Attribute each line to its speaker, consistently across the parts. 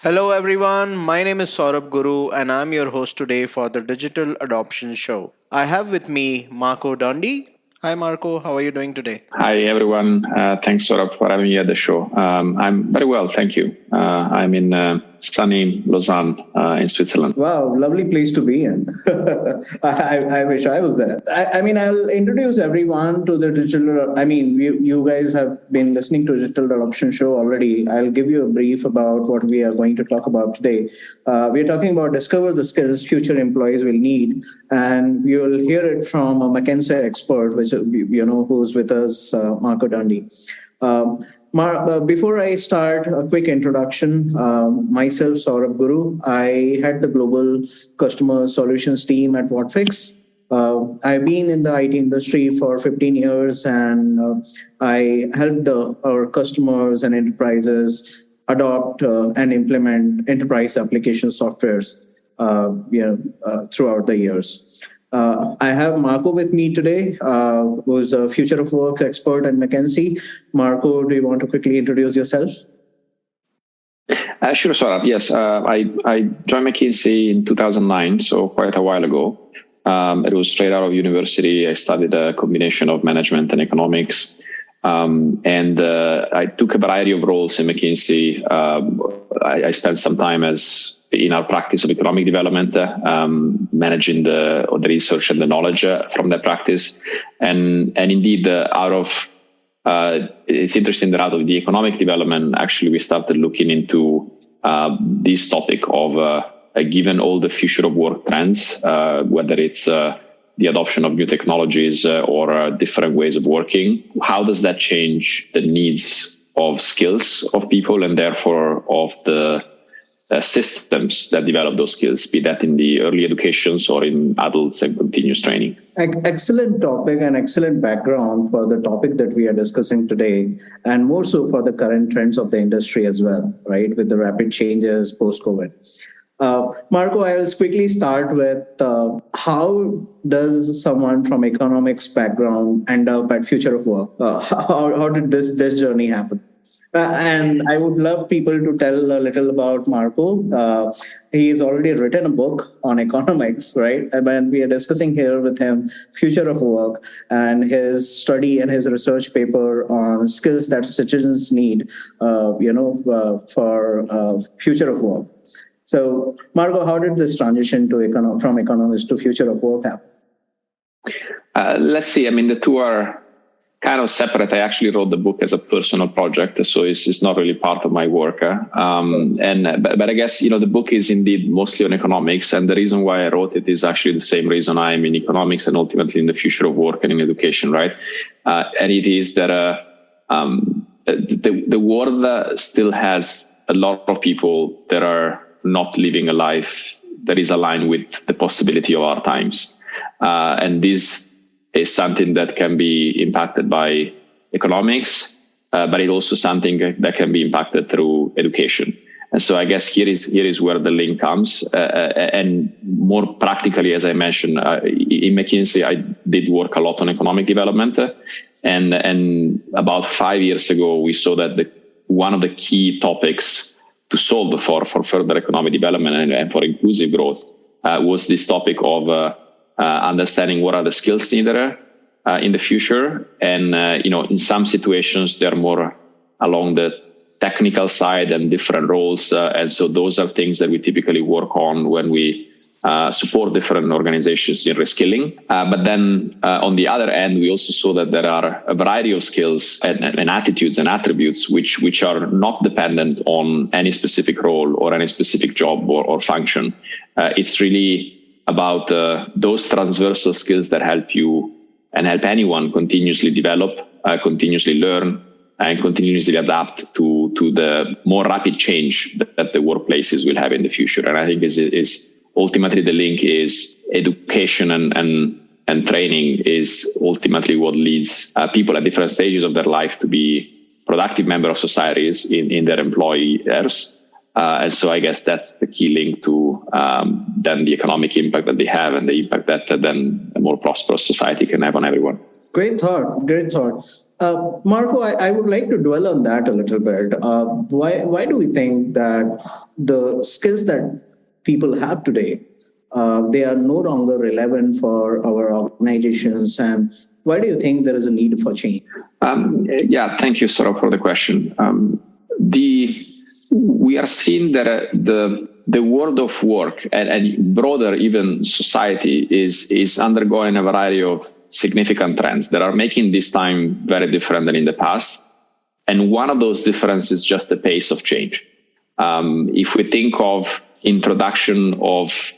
Speaker 1: Hello, everyone. My name is Saurabh Guru, and I'm your host today for the Digital Adoption Show. I have with me Marco Dondi. Hi, Marco. How are you doing today?
Speaker 2: Hi, everyone. Thanks, Saurabh, for having me at the show. I'm very well, thank you. I'm in sunny Lausanne in Switzerland.
Speaker 3: Wow, lovely place to be in. I wish I was there. I'll introduce everyone to the digital. You guys have been listening to Digital Adoption Show already. I'll give you a brief about what we are going to talk about today. We are talking about discover the skills future employees will need, and we will hear it from a McKinsey expert, which who's with us, Marco Dondi. Before I start, a quick introduction. Myself, Saurabh Guru. I head the global customer solutions team at Whatfix. I've been in the IT industry for 15 years, and I helped our customers and enterprises adopt and implement enterprise application softwares throughout the years. I have Marco with me today, who's a future of work expert at McKinsey. Marco, do you want to quickly introduce yourself?
Speaker 2: Sure, Saurabh. Yes, I joined McKinsey in 2009, so quite a while ago. It was straight out of university. I studied a combination of management and economics. And I took a variety of roles in McKinsey. I spent some time in our practice of economic development, managing the research and the knowledge from that practice. And indeed, it's interesting that out of the economic development, actually, we started looking into this topic of given all the future of work trends, whether it's the adoption of new technologies or different ways of working, how does that change the needs of skills of people and therefore of the systems that develop those skills, be that in the early educations or in adults and continuous training.
Speaker 3: Excellent topic and excellent background for the topic that we are discussing today, and more so for the current trends of the industry as well, right, with the rapid changes post-COVID. Marco, I will quickly start with how does someone from economics background end up at Future of Work? How did this journey happen? And I would love people to tell a little about Marco. He's already written a book on economics, right? And we are discussing here with him Future of Work and his study and his research paper on skills that citizens need, for Future of Work. So, Marco, how did this transition to from economist to Future of Work happen?
Speaker 2: Let's see. The two are kind of separate. I actually wrote the book as a personal project, so it's not really part of my work. But I guess the book is indeed mostly on economics, and the reason why I wrote it is actually the same reason I'm in economics and ultimately in the future of work and in education, right? And it is that the world still has a lot of people that are not living a life that is aligned with the possibility of our times. And this is something that can be impacted by economics, but it's also something that can be impacted through education. And so I guess here is where the link comes. And more practically, as I mentioned, in McKinsey, I did work a lot on economic development. And about 5 years ago, we saw that one of the key topics to solve for further economic development and for inclusive growth was this topic of understanding what are the skills needed in the future. And, in some situations, they're more along the technical side and different roles. And so those are things that we typically work on when we support different organizations in reskilling. But then on the other end, we also saw that there are a variety of skills and attitudes and attributes which are not dependent on any specific role or any specific job or function. It's really about those transversal skills that help you and help anyone continuously develop, continuously learn, and continuously adapt to the more rapid change that the workplaces will have in the future. And I think is ultimately the link is education and training is ultimately what leads people at different stages of their life to be productive member of societies in their employers. And so I guess that's the key link to then the economic impact that they have and the impact that then a more prosperous society can have on everyone.
Speaker 3: Great thought. Marco, I would like to dwell on that a little bit. Why do we think that the skills that people have today, they are no longer relevant for our organizations, and why do you think there is a need for change?
Speaker 2: Yeah, thank you, Saurabh, for the question. We are seeing that the world of work and broader even society is undergoing a variety of significant trends that are making this time very different than in the past. And one of those differences is just the pace of change. If we think of introduction of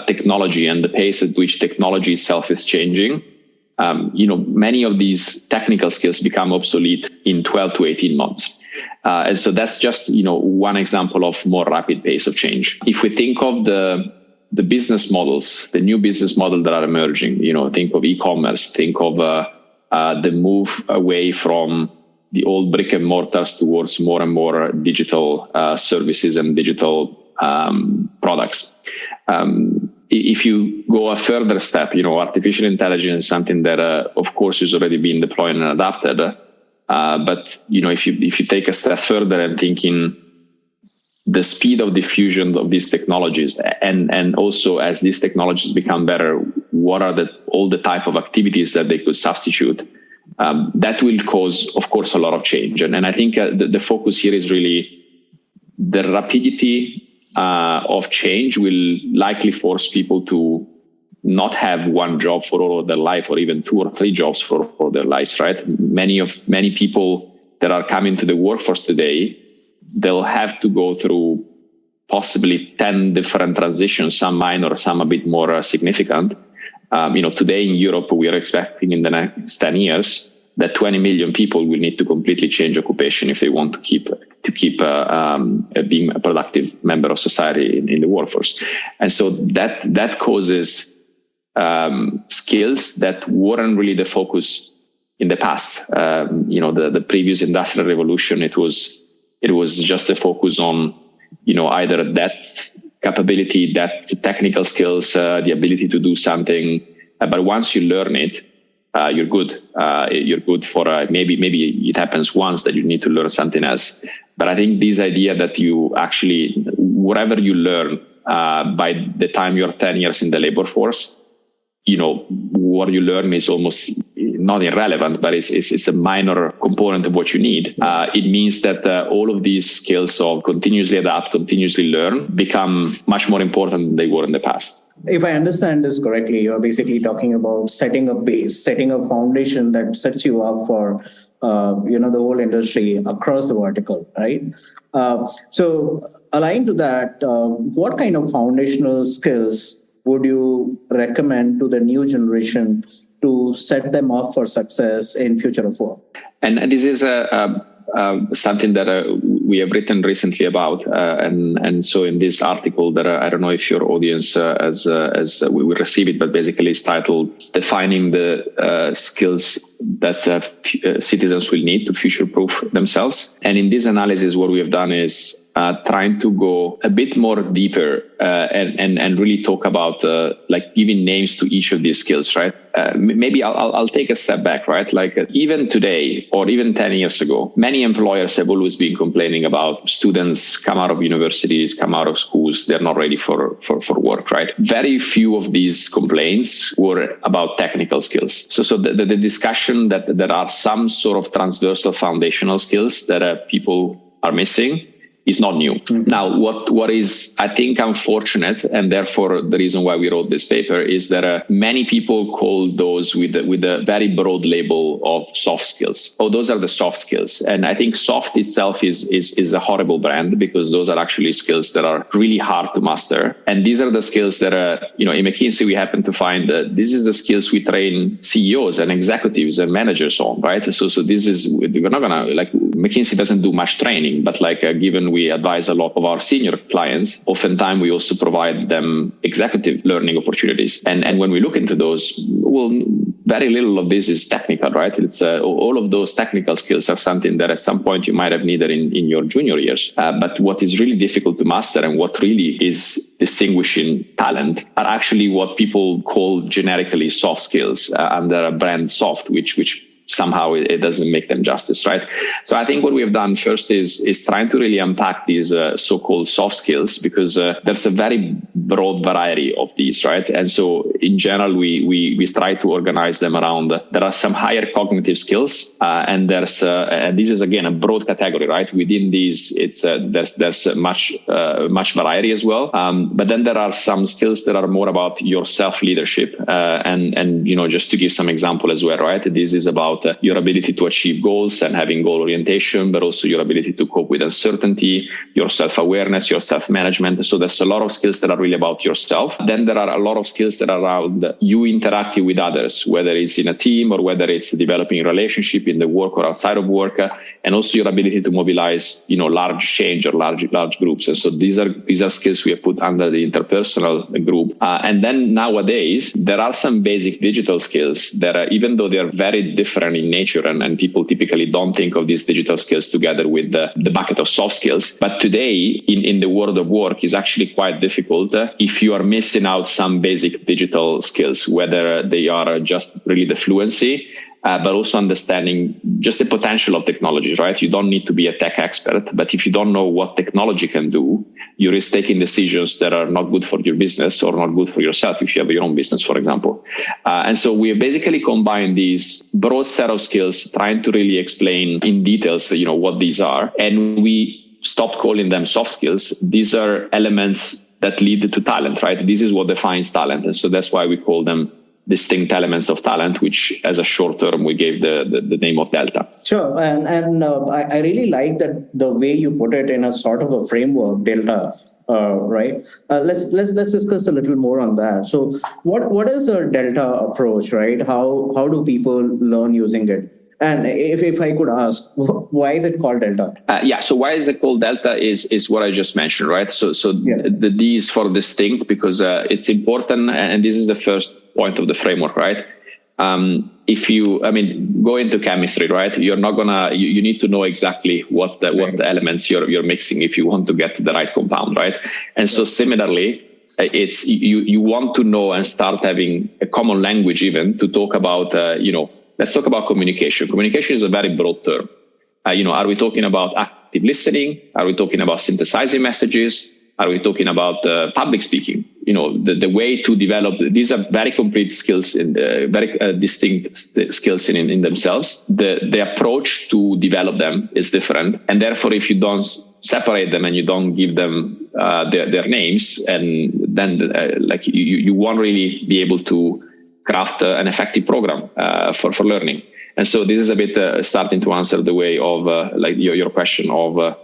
Speaker 2: technology and the pace at which technology itself is changing, many of these technical skills become obsolete in 12 to 18 months. And so that's just, one example of more rapid pace of change. If we think of the business models, the new business models that are emerging, think of e-commerce, think of the move away from the old brick and mortars towards more and more digital services and digital products. If you go a further step, artificial intelligence is something that, of course, is already being deployed and adapted. But if you take a step further and thinking the speed of diffusion of these technologies, and also as these technologies become better, what are all the type of activities that they could substitute? That will cause, of course, a lot of change. And I think the focus here is really the rapidity of change will likely force people to not have one job for all of their life, or even 2 or 3 jobs for all their lives, right? Many people that are coming to the workforce today, they'll have to go through possibly 10 different transitions, some minor, some a bit more significant. Today in Europe, we are expecting in the next 10 years that 20 million people will need to completely change occupation if they want to keep being a productive member of society in the workforce. And so that causes skills that weren't really the focus in the past. The previous industrial revolution, it was just a focus on, either that capability, that technical skills, the ability to do something. But once you learn it, you're good. You're good for maybe it happens once that you need to learn something else. But I think this idea that you actually, whatever you learn by the time you're 10 years in the labor force, what you learn is almost not irrelevant, but it's a minor component of what you need. It means that all of these skills of continuously adapt, continuously learn become much more important than they were in the past.
Speaker 3: If I understand this correctly, you're basically talking about setting a base, setting a foundation that sets you up for, the whole industry across the vertical, right? So aligned to that, what kind of foundational skills would you recommend to the new generation to set them up for success in future of work? And
Speaker 2: this is something that we have written recently about, and so in this article that I don't know if your audience as we will receive it, but basically it's titled "Defining the Skills That Citizens Will Need to Future-Proof Themselves." And in this analysis, what we have done is trying to go a bit more deeper and really talk about giving names to each of these skills, right? Maybe I'll take a step back, right? Even today or even 10 years ago, many employers have always been complaining about students come out of universities, come out of schools, they're not ready for work, right? Very few of these complaints were about technical skills. So the discussion that there are some sort of transversal foundational skills that people are missing is not new. Mm-hmm. Now, what is, I think, unfortunate, and therefore the reason why we wrote this paper, is that many people call those with a very broad label of soft skills. Oh, those are the soft skills. And I think soft itself is a horrible brand, because those are actually skills that are really hard to master. And these are the skills that, in McKinsey, we happen to find that this is the skills we train CEOs and executives and managers on, right? So this is, we're not gonna, McKinsey doesn't do much training, but given we advise a lot of our senior clients, oftentimes we also provide them executive learning opportunities. And when we look into those, well, very little of this is technical, right? It's all of those technical skills are something that at some point you might have needed in your junior years. But what is really difficult to master and what really is distinguishing talent are actually what people call generically soft skills under a brand soft, which somehow it doesn't make them justice, right? So I think what we have done first is trying to really unpack these so-called soft skills, because there's a very broad variety of these, right? And so in general, we try to organize them around, there are some higher cognitive skills, and there's and this is again a broad category, right? Within these, it's there's much variety as well. But then there are some skills that are more about your self-leadership, and just to give some example as well, right? This is about your ability to achieve goals and having goal orientation, but also your ability to cope with uncertainty, your self-awareness, your self-management. So there's a lot of skills that are really about yourself. Then there are a lot of skills that are around you interacting with others, whether it's in a team or whether it's developing a relationship in the work or outside of work, and also your ability to mobilize, large change or large groups. And so these are skills we have put under the interpersonal group. And then nowadays, there are some basic digital skills that even though they are very different in nature, and people typically don't think of these digital skills together with the bucket of soft skills. But today, in the world of work, is actually quite difficult if you are missing out some basic digital skills, whether they are just really the fluency, but also understanding just the potential of technologies, right? You don't need to be a tech expert, but if you don't know what technology can do, you risk taking decisions that are not good for your business or not good for yourself if you have your own business, for example. And so we basically combine these broad set of skills, trying to really explain in details, what these are. And we stopped calling them soft skills. These are elements that lead to talent, right? This is what defines talent. And so that's why we call them distinct elements of talent, which as a short term we gave the name of Delta.
Speaker 3: Sure, and I really like that the way you put it in a sort of a framework, Delta. Right. Let's discuss a little more on that. So, what is a Delta approach, right? How do people learn using it? And if I could ask, why is it called Delta?
Speaker 2: So why is it called Delta is what I just mentioned, right? So the D is for distinct, because it's important, and this is the first point of the framework, right? If you, go into chemistry, right? You're not you need to know exactly what the elements you're mixing if you want to get the right compound, right? And so similarly, it's you want to know and start having a common language even to talk about, let's talk about communication. Communication is a very broad term. Are we talking about active listening? Are we talking about synthesizing messages? Are we talking about public speaking? The way to develop, these are very complete skills, very distinct skills in themselves. The approach to develop them is different. And therefore, if you don't separate them and you don't give them their names, and then you won't really be able to craft an effective program for learning. And so this is a bit starting to answer the way of your question of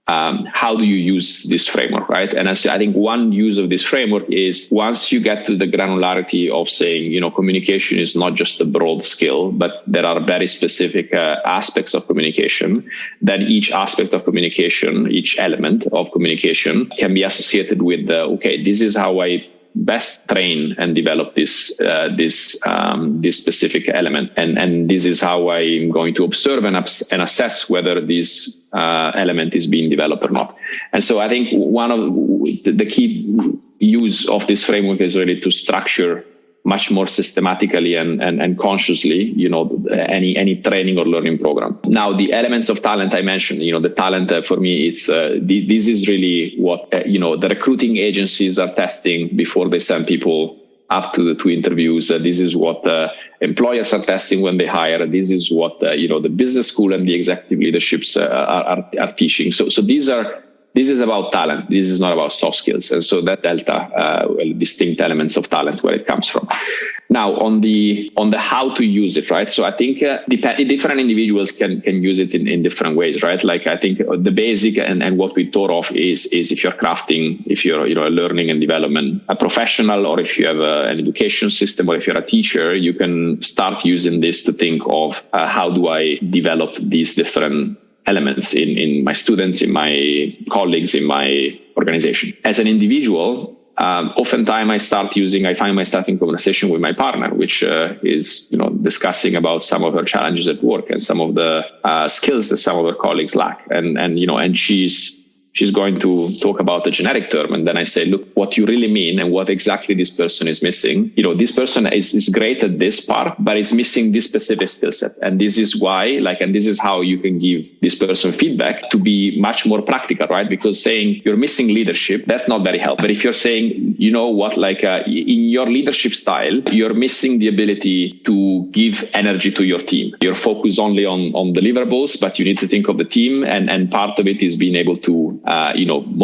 Speaker 2: how do you use this framework, right? And I think one use of this framework is once you get to the granularity of saying, communication is not just a broad skill, but there are very specific aspects of communication, then each aspect of communication, each element of communication can be associated with, this is how I best train and develop this specific element, and this is how I'm going to observe and assess whether this element is being developed or not. And so I think one of the key use of this framework is really to structure much more systematically and consciously, any training or learning program. Now, the elements of talent I mentioned, the talent for me, it's this is really what the recruiting agencies are testing before they send people up to interviews. This is what employers are testing when they hire. This is what the business school and the executive leaderships are teaching. So this is about talent. This is not about soft skills. And so that Delta, distinct elements of talent, where it comes from. Now, on the how to use it, right? So I think different individuals can use it in different ways, right? Like I think the basic and what we thought of is if you're crafting, if you're a learning and development a professional, or if you have an education system, or if you're a teacher, you can start using this to think of how do I develop these different elements in my students, in my colleagues, in my organization. As an individual, oftentimes I find myself in conversation with my partner, which is discussing about some of her challenges at work and some of the skills that some of her colleagues lack, and she's she's going to talk about a generic term. And then I say, look, what you really mean and what exactly this person is missing. This person is great at this part, but is missing this specific skill set. And this is why, and this is how you can give this person feedback to be much more practical, right? Because saying you're missing leadership, that's not very helpful. But if you're saying, in your leadership style, you're missing the ability to give energy to your team. You're focused only on deliverables, but you need to think of the team. And part of it is being able to,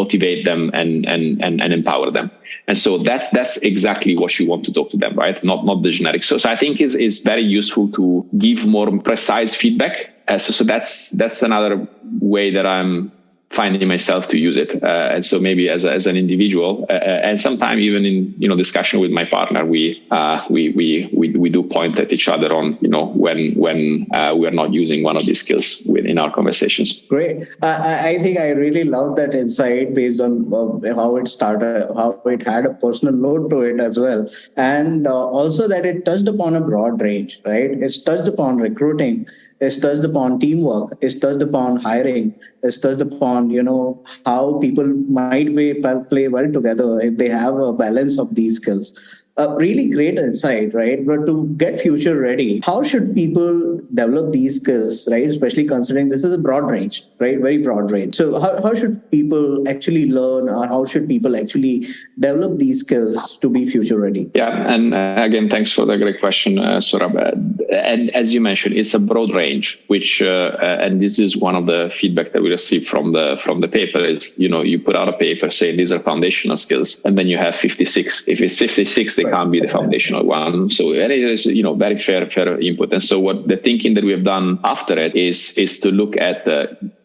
Speaker 2: motivate them and empower them. And so that's exactly what you want to talk to them, right? Not the generic. So I think is very useful to give more precise feedback. So that's another way that I'm finding myself to use it. And so maybe as an individual, and sometimes even in discussion with my partner, we do point at each other on when we are not using one of these skills in our conversations.
Speaker 3: Great. I think I really love that insight based on how it started, how it had a personal note to it as well, and also that it touched upon a broad range, right? It's touched upon recruiting, it's touched upon teamwork, it's touched upon hiring, it's touched upon how people might play well together if they have a balance of these skills. Really great insight, right? But to get future ready, how should people develop these skills, right? Especially considering this is a broad range, right? Very broad range. So how should people actually learn, or how should people actually develop these skills to be future ready?
Speaker 2: Yeah, and again, thanks for the great question, Saurabh. And as you mentioned, it's a broad range, which and this is one of the feedback that we received from the paper is, you put out a paper saying these are foundational skills, and then you have 56. If it's 56, they can't be the foundational one. So it is, very fair input. And so what the thinking that we have done after it is to look at,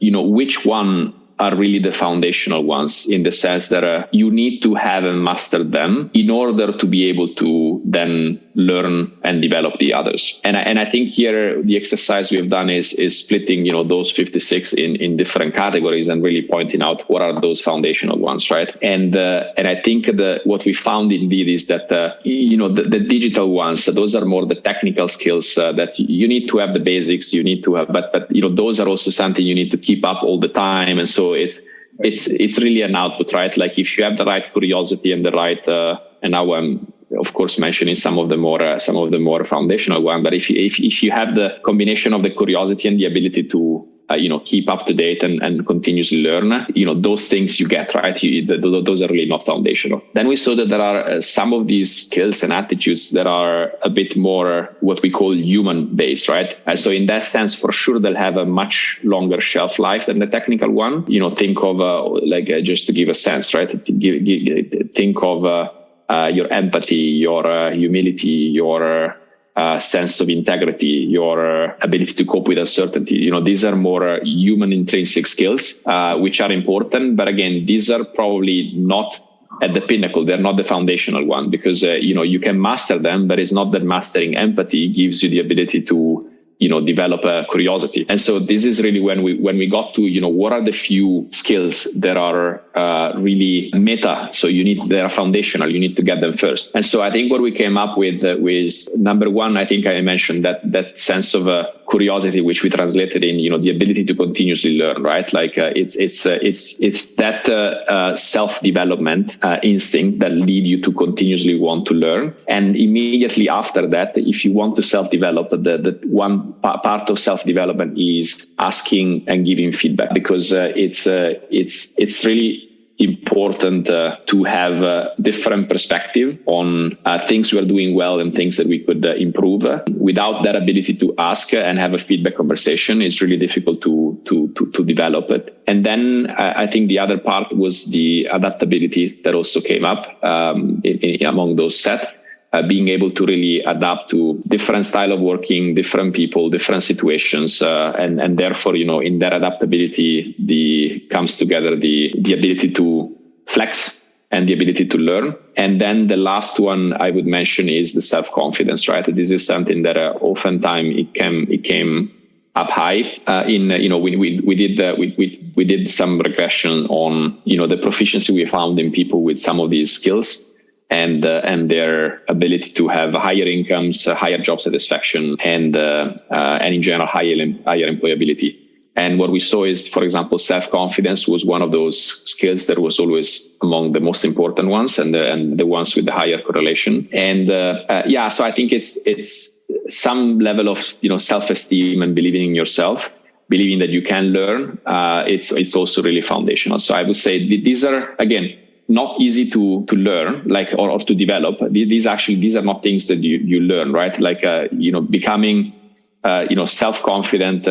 Speaker 2: which one are really the foundational ones, in the sense that you need to have and master them in order to be able to then learn and develop the others. And I think here the exercise we have done is splitting, those 56 in different categories and really pointing out what are those foundational ones, right? And I think what we found indeed is that the digital ones, those are more the technical skills that you need to have the basics, you need to have, but those are also something you need to keep up all the time. And so it's really an output, right? Like if you have the right curiosity and the right, and now I'm of course mentioning some of the more foundational one, but if you have the combination of the curiosity and the ability to keep up to date and continuously learn, those things you get, right? Those are really not foundational. Then we saw that there are some of these skills and attitudes that are a bit more what we call human based, right? So in that sense, for sure, they'll have a much longer shelf life than the technical one. Think of just to give a sense, right? Think of your empathy, your humility, your sense of integrity, your ability to cope with uncertainty. These are more human intrinsic skills, which are important. But again, these are probably not at the pinnacle. They're not the foundational one, because, you can master them, but it's not that mastering empathy gives you the ability to develop a curiosity. And so this is really when we got to, what are the few skills that are really meta. So they are foundational. You need to get them first. And so I think what we came up with was number one, I think I mentioned that sense of curiosity, which we translated in, the ability to continuously learn, right? Like it's that self-development instinct that lead you to continuously want to learn. And immediately after that, if you want to self-develop, the one part of self-development is asking and giving feedback, because it's really important to have a different perspective on things we're doing well and things that we could improve. Without that ability to ask and have a feedback conversation, it's really difficult to develop it. And then I think the other part was the adaptability that also came up among those set. Being able to really adapt to different style of working, different people, different situations, and therefore, in that adaptability, comes together the ability to flex and the ability to learn. And then the last one I would mention is the self-confidence, right? This is something that oftentimes it came up high. We did some regression on the proficiency we found in people with some of these skills. And their ability to have higher incomes, higher job satisfaction, and in general higher employability. And what we saw is, for example, self-confidence was one of those skills that was always among the most important ones and the ones with the higher correlation. And so I think it's some level of self-esteem and believing in yourself, believing that you can learn. It's also really foundational. So I would say these are, again, not easy to learn, or to develop. These are not things that you learn, right? Becoming self-confident,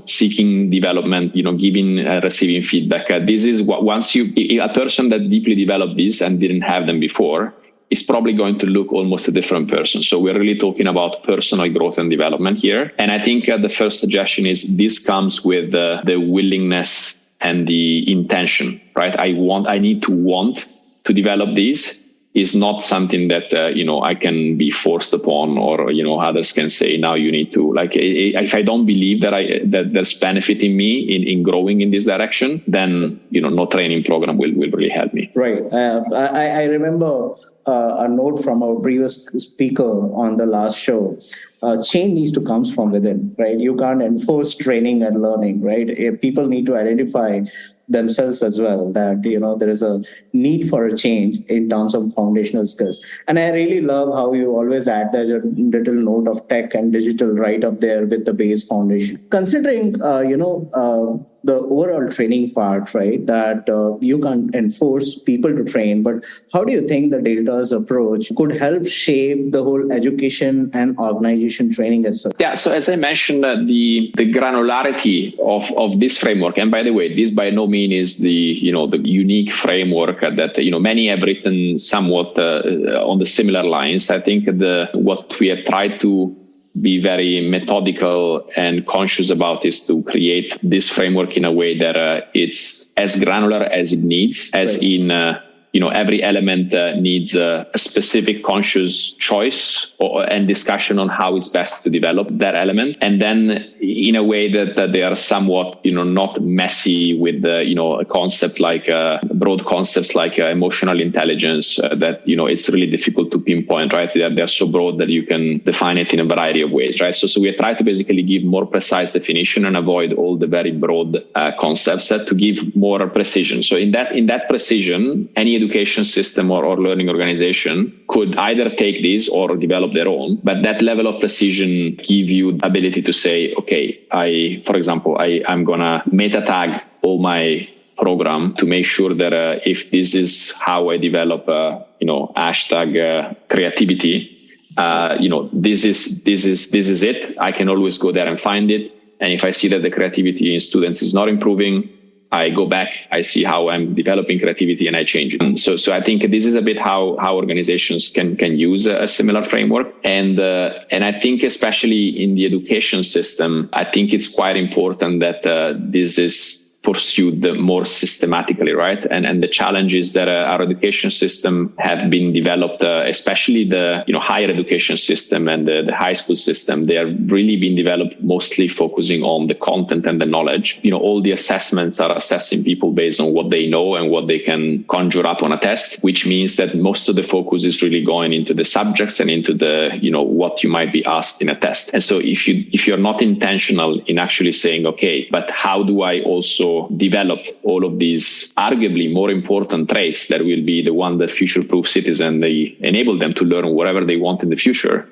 Speaker 2: seeking development, giving, receiving feedback. This is what, once a person that deeply developed this and didn't have them before is probably going to look almost a different person. So we're really talking about personal growth and development here. And I think the first suggestion is this comes with the willingness and the intention, right? I need to want to develop these. Is not something that I can be forced upon, or others can say now you need to. If I don't believe that there's benefit in me in growing in this direction, then no training program will really help me.
Speaker 3: Right. I remember a note from our previous speaker on the last show. Change needs to come from within, right? You can't enforce training and learning, right? People need to identify themselves as well that there is a need for a change in terms of foundational skills. And I really love how you always add that little note of tech and digital right up there with the base foundation. Considering the overall training part, right, that you can't enforce people to train, but how do you think the Delta's approach could help shape the whole education and organization training as such?
Speaker 2: Yeah, so as I mentioned, the granularity of this framework, and by the way, this by no means is the unique framework that many have written somewhat on the similar lines. I think what we have tried to be very methodical and conscious about is to create this framework in a way that it's as granular as it needs, as in every element needs a specific conscious choice and discussion on how it's best to develop that element. And then in a way that they are somewhat, not messy with a concept like broad concepts like emotional intelligence that, it's really difficult to pinpoint, right? They're so broad that you can define it in a variety of ways, right? So we try to basically give more precise definition and avoid all the very broad concepts to give more precision. So in that precision, any education system or learning organization could either take this or develop their own, but that level of precision give you the ability to say, okay, for example, I'm gonna meta tag all my program to make sure that if this is how I develop hashtag creativity, this is it. I can always go there and find it. And if I see that the creativity in students is not improving, I go back, I see how I'm developing creativity, and I change it. So I think this is a bit how organizations can use a similar framework. And I think especially in the education system, I think it's quite important that this is pursued more systematically, right? And the challenge is that our education system have been developed, especially the higher education system and the high school system. They have really been developed mostly focusing on the content and the knowledge. All the assessments are assessing people based on what they know and what they can conjure up on a test, which means that most of the focus is really going into the subjects and into the what you might be asked in a test. And so if you're not intentional in actually saying, okay, but how do I also develop all of these arguably more important traits that will be the one that future-proof citizen, they enable them to learn whatever they want in the future.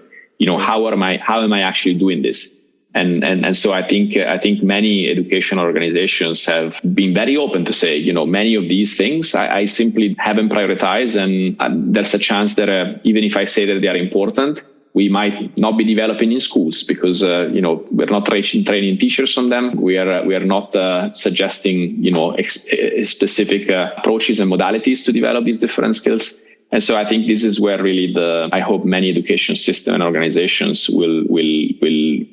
Speaker 2: How am I actually doing this? And so I think many education organizations have been very open to say, many of these things I simply haven't prioritized, and there's a chance that even if I say that they are important, we might not be developing in schools because we're not training teachers on them. We are not suggesting specific approaches and modalities to develop these different skills. And so I think this is where really I hope many education system and organizations will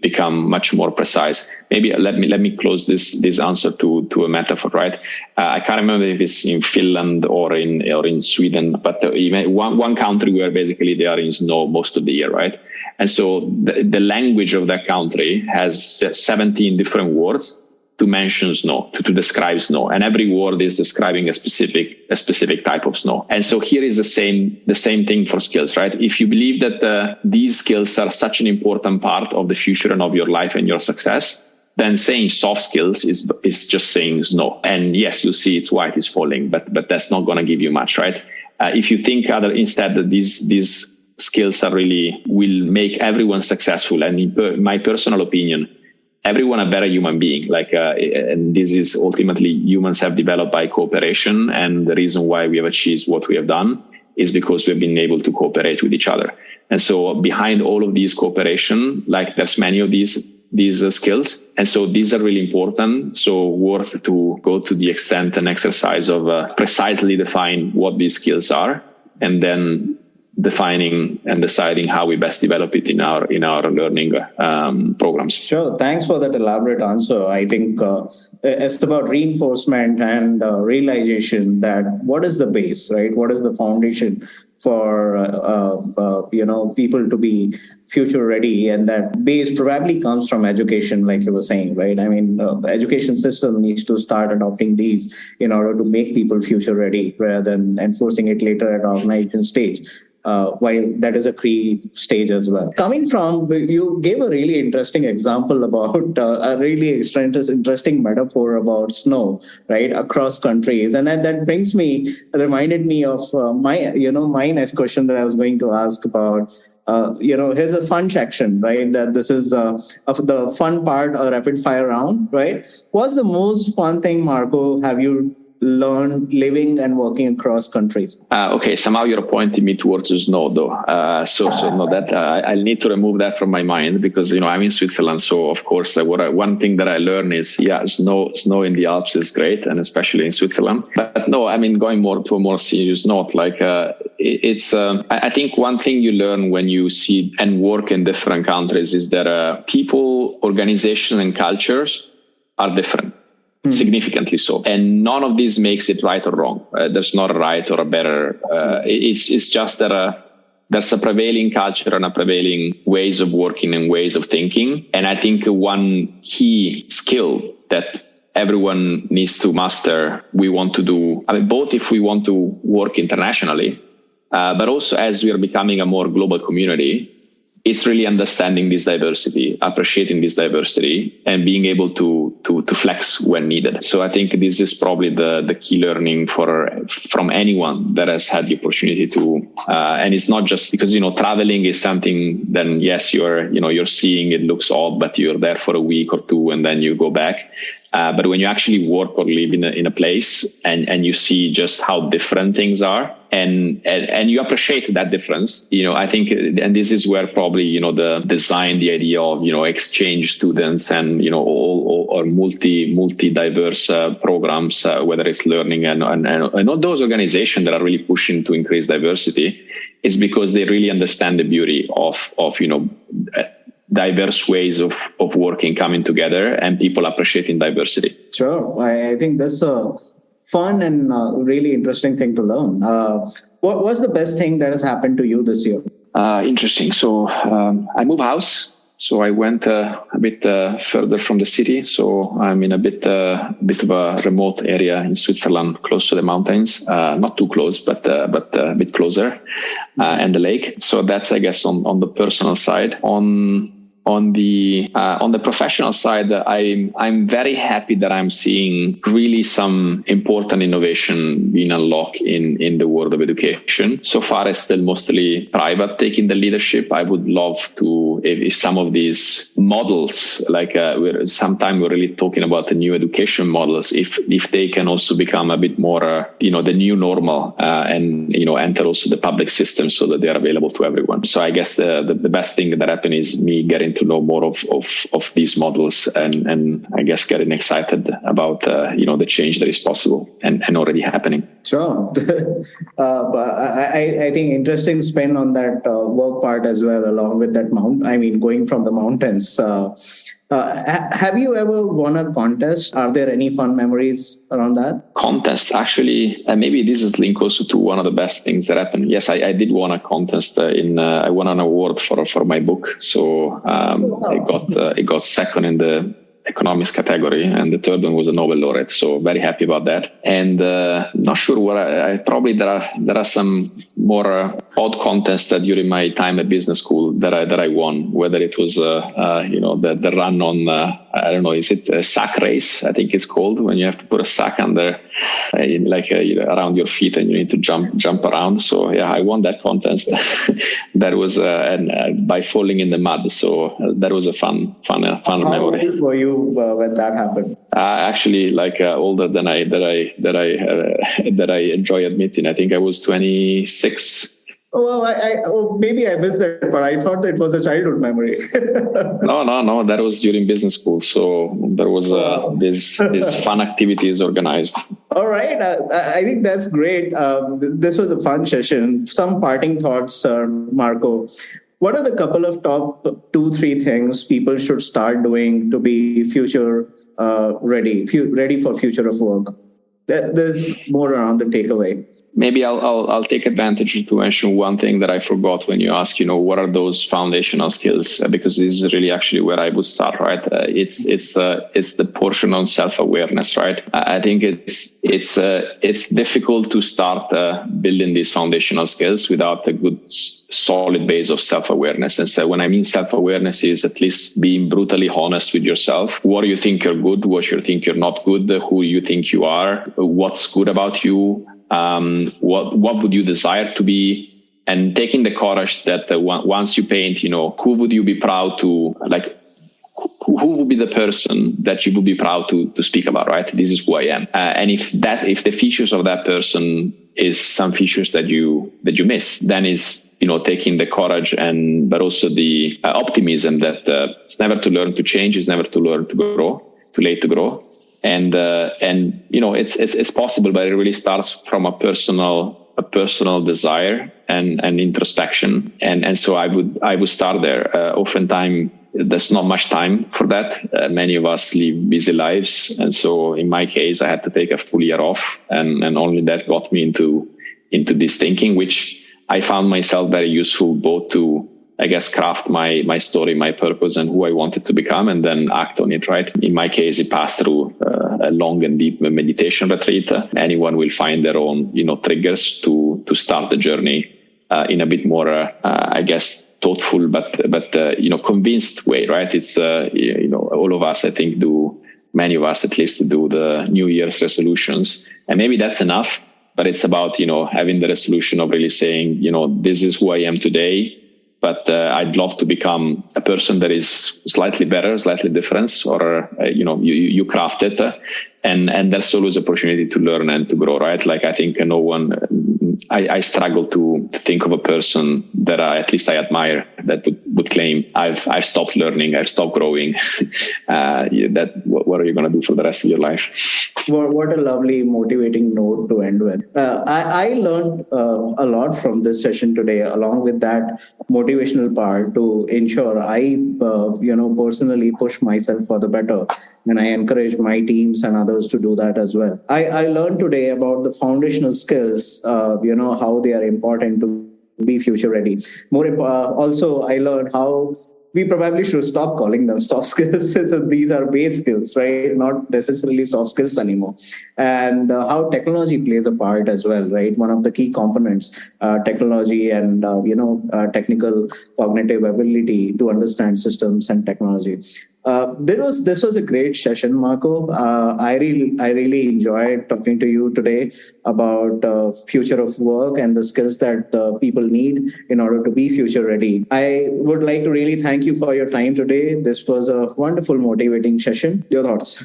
Speaker 2: become much more precise. Maybe let me close this answer to a metaphor, right? I can't remember if it's in Finland or in Sweden, but even one country where basically they are in snow most of the year, right? And so the language of that country has 17 different words to mention snow, to describe snow, and every word is describing a specific type of snow. And so here is the same thing for skills, right? If you believe that these skills are such an important part of the future and of your life and your success, then saying soft skills is just saying no. And yes, you see it's white is falling, but that's not going to give you much, right? If you think instead that these skills are really will make everyone successful, and in my personal opinion, everyone a better human being. And this is ultimately humans have developed by cooperation, and the reason why we have achieved what we have done is because we've been able to cooperate with each other. And so behind all of these cooperation, there's many of these skills. And so these are really important. So worth to go to the extent and exercise of precisely define what these skills are, and then defining and deciding how we best develop it in our learning programs.
Speaker 3: Sure. Thanks for that elaborate answer. I think it's about reinforcement and realization that what is the base, right? What is the foundation for people to be future ready, and that base probably comes from education, like you were saying, right? I mean, the education system needs to start adopting these in order to make people future ready, rather than enforcing it later at organization stage. While that is a stage as well. Coming from, you gave a really interesting example about a really interesting metaphor about snow, right, across countries. And that reminded me of my next question that I was going to ask about. Here's a fun section, right? That this is of the fun part, a rapid fire round, right? What's the most fun thing, Marco, have you learned living and working across countries?
Speaker 2: Okay, somehow you're pointing me towards the snow, though. So no, that I'll need to remove that from my mind, because I'm in Switzerland. So of course, one thing that I learned is snow in the Alps is great, and especially in Switzerland. But no, I mean, going more to a more serious note, it's I think one thing you learn when you see and work in different countries is that people, organizations, and cultures are different. Significantly so, and none of this makes it right or wrong. There's not a right or a better. It's just that there's a prevailing culture and a prevailing ways of working and ways of thinking. And I think one key skill that everyone needs to master, we want to do, both if we want to work internationally, but also as we are becoming a more global community, it's really understanding this diversity, appreciating this diversity, and being able to flex when needed. So I think this is probably the key learning from anyone that has had the opportunity to. And it's not just because traveling is something. Then yes, you're seeing it looks odd, but you're there for a week or two, and then you go back. But when you actually work or live in a place and you see just how different things are, and you appreciate that difference, I think, and this is where probably, the design, the idea of, exchange students and, or multi-diverse programs, whether it's learning and all those organizations that are really pushing to increase diversity, is because they really understand the beauty of diverse ways of working coming together, and people appreciating diversity.
Speaker 3: Sure. I think that's a fun and really interesting thing to learn. What was the best thing that has happened to you this year?
Speaker 2: Interesting. So I moved house. So I went a bit further from the city. So I'm in a bit of a remote area in Switzerland, close to the mountains. Not too close, but a bit closer, and the lake. So that's, I guess, on the personal side. On the professional side, I'm very happy that I'm seeing really some important innovation being unlocked in the world of education. So far, it's still mostly private taking the leadership. I would love to, if some of these models, sometimes we're really talking about the new education models, if they can also become a bit more, the new normal, and enter also the public system so that they are available to everyone. So I guess the best thing that happened is me getting to know more of these models, and I guess getting excited about the change that is possible and already happening.
Speaker 3: Sure. I think interesting spin on that work part as well, along with that going from the mountains. Have you ever won a contest? Are there any fun memories around that?
Speaker 2: Contest, actually, maybe this is linked also to one of the best things that happened. Yes, I did won a contest. I won an award for my book. So it got second in the economics category, and the third one was a Nobel laureate. So very happy about that. And not sure what probably there are some more odd contests that during my time at business school that I won, whether it was the run on I don't know, is it a sack race? I think it's called, when you have to put a sack under around your feet and you need to jump around. So yeah, I won that contest. That was by falling in the mud. So that was a fun memory.
Speaker 3: How old were you when that happened?
Speaker 2: Actually, older than that I enjoy admitting. I think I was 26.
Speaker 3: Well, maybe I missed that, but I thought that it was a childhood memory.
Speaker 2: No. That was during business school. So there was this fun activities organized.
Speaker 3: All right. I think that's great. This was a fun session. Some parting thoughts, Marco. What are the couple of top 2-3 things people should start doing to be future ready for future of work? There's more around the takeaway.
Speaker 2: Maybe I'll take advantage to mention one thing that I forgot when you ask, what are those foundational skills? Because this is really actually where I would start, right? It's the portion on self-awareness, right? I think it's difficult to start building these foundational skills without a good solid base of self-awareness. And so when I mean self-awareness is at least being brutally honest with yourself. What do you think you're good? What you think you're not good? Who you think you are? What's good about you? What would you desire to be? And taking the courage that once you paint, who would you be proud to, who would be the person that you would be proud to speak about, right? This is who I am. And if the features of that person is some features that you miss, then is, taking the courage but also the optimism that it's never too learn to change, it's never too learn to grow, too late to grow. And it's possible, but it really starts from a personal desire and introspection. And so I would start there. Oftentimes there's not much time for that. Many of us live busy lives. And so in my case, I had to take a full year off, and only that got me into this thinking, which I found myself very useful, both to, I guess, craft my story, my purpose, and who I wanted to become, and then act on it, right? In my case, it passed through a long and deep meditation retreat. Anyone will find their own, triggers to start the journey in a bit more, I guess, thoughtful, but convinced way, right? It's, all of us, I think, many of us at least do the New Year's resolutions, and maybe that's enough, but it's about, having the resolution of really saying, this is who I am today. But I'd love to become a person that is slightly better, slightly different, or you craft it, and there's always opportunity to learn and to grow, right? Like I think I struggle to think of a person that at least I admire that would claim I've stopped learning, I've stopped growing. What are you going to do for the rest of your life?
Speaker 3: What a lovely motivating note to end with. I learned a lot from this session today, along with that motivational part, to ensure I personally push myself for the better, and I encourage my teams and others to do that as well. I learned today about the foundational skills, how they are important to be future ready. Also, I learned how we probably should stop calling them soft skills. So these are base skills, right? Not necessarily soft skills anymore. And how technology plays a part as well, right? One of the key components, technology and, technical cognitive ability to understand systems and technology. This was a great session, Marco. I really enjoyed talking to you today about future of work and the skills that people need in order to be future ready. I would like to really thank you for your time today. This was a wonderful, motivating session. Your thoughts?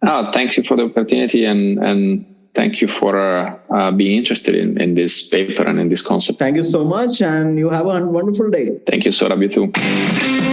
Speaker 2: Thank you for the opportunity, and thank you for being interested in this paper and in this concept.
Speaker 3: Thank you so much, and you have a wonderful day.
Speaker 2: Thank you, Saurabh. You too.